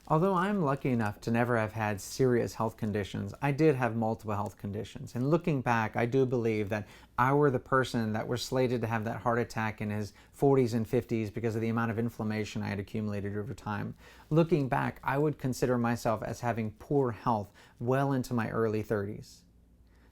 Although I'm lucky enough to never have had serious health conditions, I did have multiple health conditions. And looking back, I do believe that I were the person that was slated to have that heart attack in his 40s and 50s because of the amount of inflammation I had accumulated over time. Looking back, I would consider myself as having poor health well into my early 30s.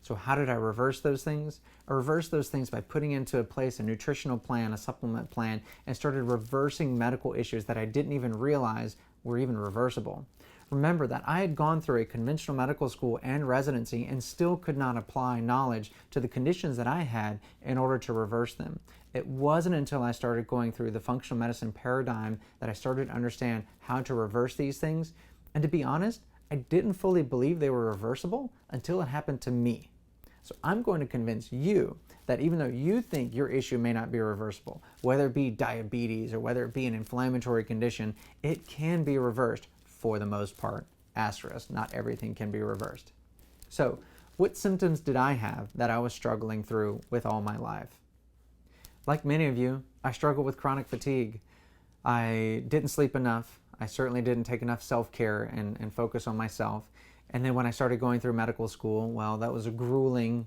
So how did I reverse those things? I reversed those things by putting into place a nutritional plan, a supplement plan, and started reversing medical issues that I didn't even realize were even reversible. Remember that I had gone through a conventional medical school and residency and still could not apply knowledge to the conditions that I had in order to reverse them. It wasn't until I started going through the functional medicine paradigm that I started to understand how to reverse these things. And to be honest, I didn't fully believe they were reversible until it happened to me. So I'm going to convince you that even though you think your issue may not be reversible, whether it be diabetes or whether it be an inflammatory condition, it can be reversed for the most part. Asterisk, not everything can be reversed. So what symptoms did I have that I was struggling through with all my life? Like many of you, I struggle with chronic fatigue. I didn't sleep enough. I certainly didn't take enough self-care and focus on myself. And then when I started going through medical school, well, that was a grueling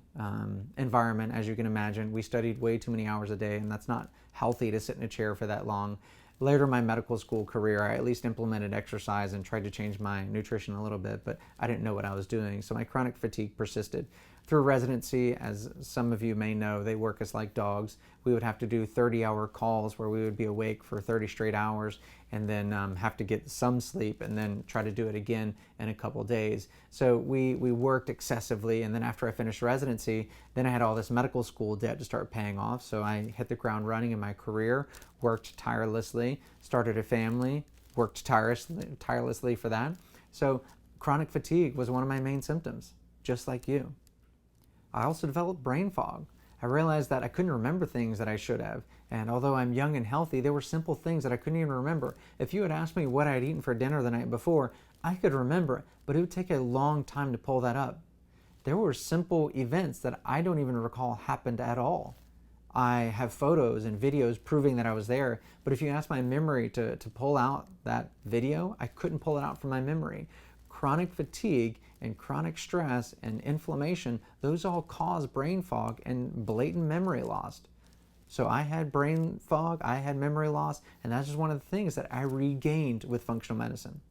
environment, as you can imagine. We studied way too many hours a day, and that's not healthy to sit in a chair for that long. Later in my medical school career, I at least implemented exercise and tried to change my nutrition a little bit, but I didn't know what I was doing. So my chronic fatigue persisted. Through residency, as some of you may know, they work us like dogs. We would have to do 30-hour calls where we would be awake for 30 straight hours and then have to get some sleep and then try to do it again in a couple days. So we worked excessively, and then after I finished residency, then I had all this medical school debt to start paying off. So I hit the ground running in my career, worked tirelessly, started a family, worked tirelessly for that. So chronic fatigue was one of my main symptoms, just like you. I also developed brain fog. I realized that I couldn't remember things that I should have. And although I'm young and healthy, there were simple things that I couldn't even remember. If you had asked me what I had eaten for dinner the night before, I could remember it, but it would take a long time to pull that up. There were simple events that I don't even recall happened at all. I have photos and videos proving that I was there, but if you ask my memory to pull out that video, I couldn't pull it out from my memory. Chronic fatigue and chronic stress and inflammation, those all cause brain fog and blatant memory loss. So I had brain fog, I had memory loss, and that's just one of the things that I regained with functional medicine.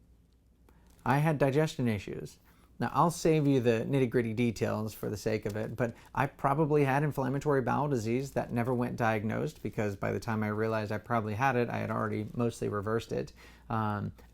I had digestion issues. Now, I'll save you the nitty-gritty details for the sake of it, but I probably had inflammatory bowel disease that never went diagnosed because by the time I realized I probably had it, I had already mostly reversed it.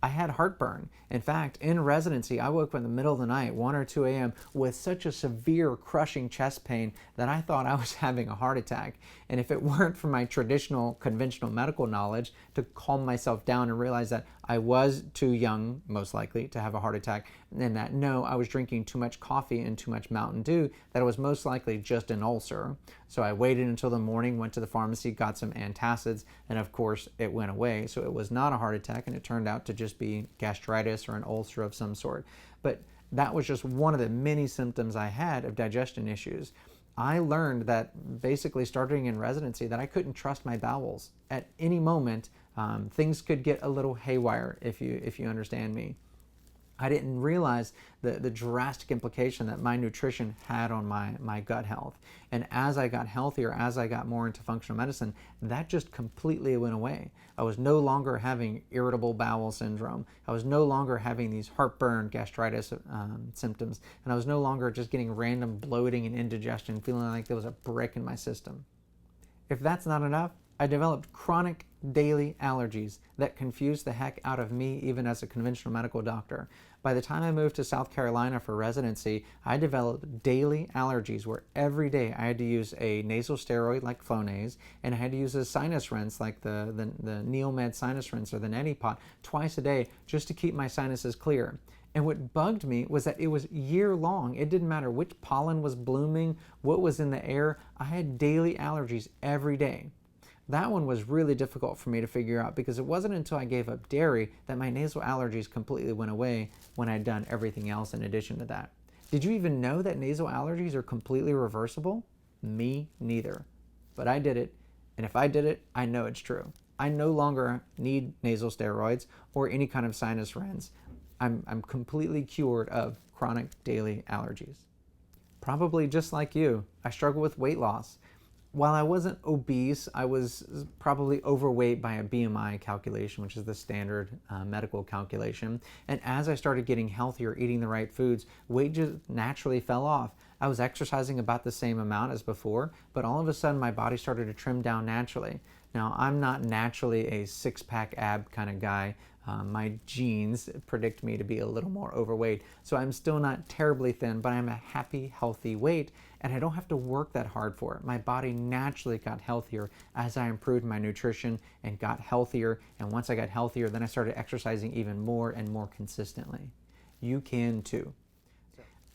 I had heartburn. In fact, in residency, I woke up in the middle of the night, 1 or 2 a.m., with such a severe crushing chest pain that I thought I was having a heart attack. And if it weren't for my traditional, conventional medical knowledge to calm myself down and realize that I was too young, most likely, to have a heart attack, and that no, I was drinking too much coffee and too much Mountain Dew, that it was most likely just an ulcer. So I waited until the morning, went to the pharmacy, got some antacids, and of course it went away. So it was not a heart attack, and it turned out to just be gastritis or an ulcer of some sort. But that was just one of the many symptoms I had of digestion issues. I learned that basically starting in residency that I couldn't trust my bowels. At any moment, things could get a little haywire, if you understand me. I didn't realize the drastic implication that my nutrition had on my gut health. And as I got healthier, as I got more into functional medicine, that just completely went away. I was no longer having irritable bowel syndrome. I was no longer having these heartburn, gastritis symptoms. And I was no longer just getting random bloating and indigestion, feeling like there was a brick in my system. If that's not enough, I developed chronic daily allergies that confused the heck out of me even as a conventional medical doctor. By the time I moved to South Carolina for residency, I developed daily allergies where every day I had to use a nasal steroid like Flonase, and I had to use a sinus rinse like the Neomed sinus rinse or the neti pot twice a day just to keep my sinuses clear. And what bugged me was that it was year long. It didn't matter which pollen was blooming, what was in the air. I had daily allergies every day. That one was really difficult for me to figure out because it wasn't until I gave up dairy that my nasal allergies completely went away when I'd done everything else in addition to that. Did you even know that nasal allergies are completely reversible? Me neither. But I did it, and if I did it, I know it's true. I no longer need nasal steroids or any kind of sinus rinse. I'm completely cured of chronic daily allergies. Probably just like you, I struggle with weight loss. While I wasn't obese, I was probably overweight by a BMI calculation, which is the standard medical calculation. And as I started getting healthier, eating the right foods, weight just naturally fell off. I was exercising about the same amount as before, but all of a sudden my body started to trim down naturally. Now, I'm not naturally a six-pack ab kind of guy. My genes predict me to be a little more overweight, so I'm still not terribly thin, but I'm a happy, healthy weight, and I don't have to work that hard for it. My body naturally got healthier as I improved my nutrition and got healthier, and once I got healthier, then I started exercising even more and more consistently. You can too.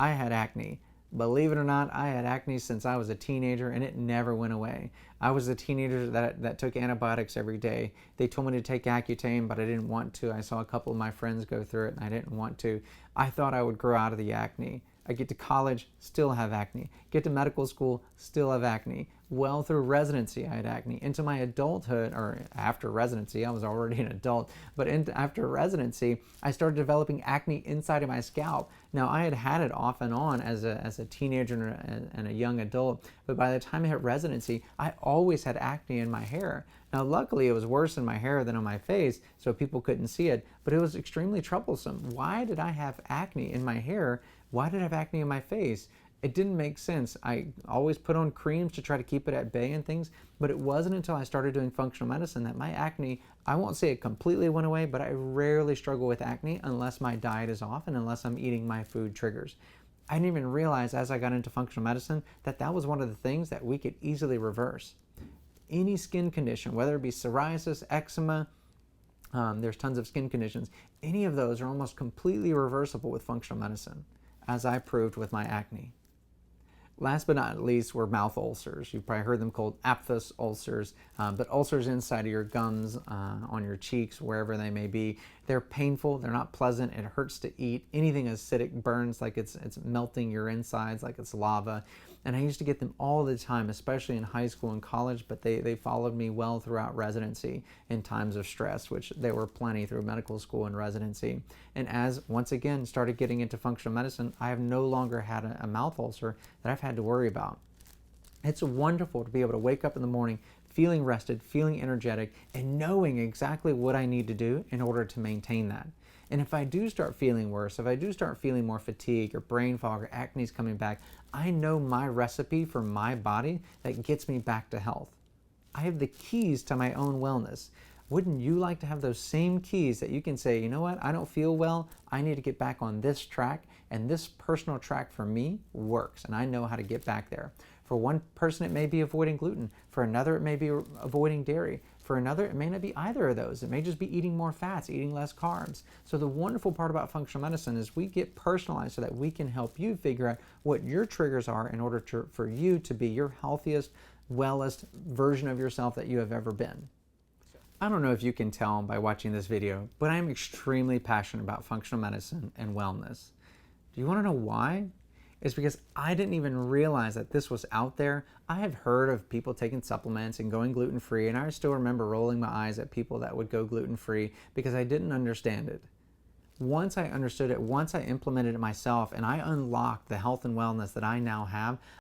I had acne. Believe it or not, I had acne since I was a teenager, and it never went away. I was a teenager that took antibiotics every day. They told me to take Accutane, but I didn't want to. I saw a couple of my friends go through it, and I didn't want to. I thought I would grow out of the acne. I get to college, still have acne. Get to medical school, still have acne. Well through residency, I had acne. Into my adulthood, or after residency, I was already an adult, but after residency, I started developing acne inside of my scalp. Now, I had it off and on as a teenager and a young adult, but by the time I hit residency, I always had acne in my hair. Now, luckily, it was worse in my hair than on my face, so people couldn't see it, but it was extremely troublesome. Why did I have acne in my hair? Why did I have acne in my face? It didn't make sense. I always put on creams to try to keep it at bay and things, but it wasn't until I started doing functional medicine that my acne, I won't say it completely went away, but I rarely struggle with acne unless my diet is off and unless I'm eating my food triggers. I didn't even realize as I got into functional medicine that that was one of the things that we could easily reverse. Any skin condition, whether it be psoriasis, eczema, there's tons of skin conditions, any of those are almost completely reversible with functional medicine, as I proved with my acne. Last but not least were mouth ulcers. You've probably heard them called aphthous ulcers, but ulcers inside of your gums, on your cheeks, wherever they may be. They're painful, they're not pleasant, it hurts to eat. Anything acidic burns like it's melting your insides, like it's lava. And I used to get them all the time, especially in high school and college, but they followed me well throughout residency in times of stress, which there were plenty through medical school and residency. And as, once again, started getting into functional medicine, I have no longer had a mouth ulcer that I've had to worry about. It's wonderful to be able to wake up in the morning feeling rested, feeling energetic, and knowing exactly what I need to do in order to maintain that. And if I do start feeling worse, if I do start feeling more fatigue or brain fog or acne's coming back, I know my recipe for my body that gets me back to health. I have the keys to my own wellness. Wouldn't you like to have those same keys that you can say, you know what, I don't feel well, I need to get back on this track, and this personal track for me works, and I know how to get back there. For one person, it may be avoiding gluten. For another, it may be avoiding dairy. For another, it may not be either of those. It may just be eating more fats, eating less carbs. So the wonderful part about functional medicine is we get personalized so that we can help you figure out what your triggers are in order for you to be your healthiest, wellest version of yourself that you have ever been. I don't know if you can tell by watching this video, but I'm extremely passionate about functional medicine and wellness. Do you want to know why? It's because I didn't even realize that this was out there. I have heard of people taking supplements and going gluten-free, and I still remember rolling my eyes at people that would go gluten-free because I didn't understand it. Once I understood it, once I implemented it myself, and I unlocked the health and wellness that I now have,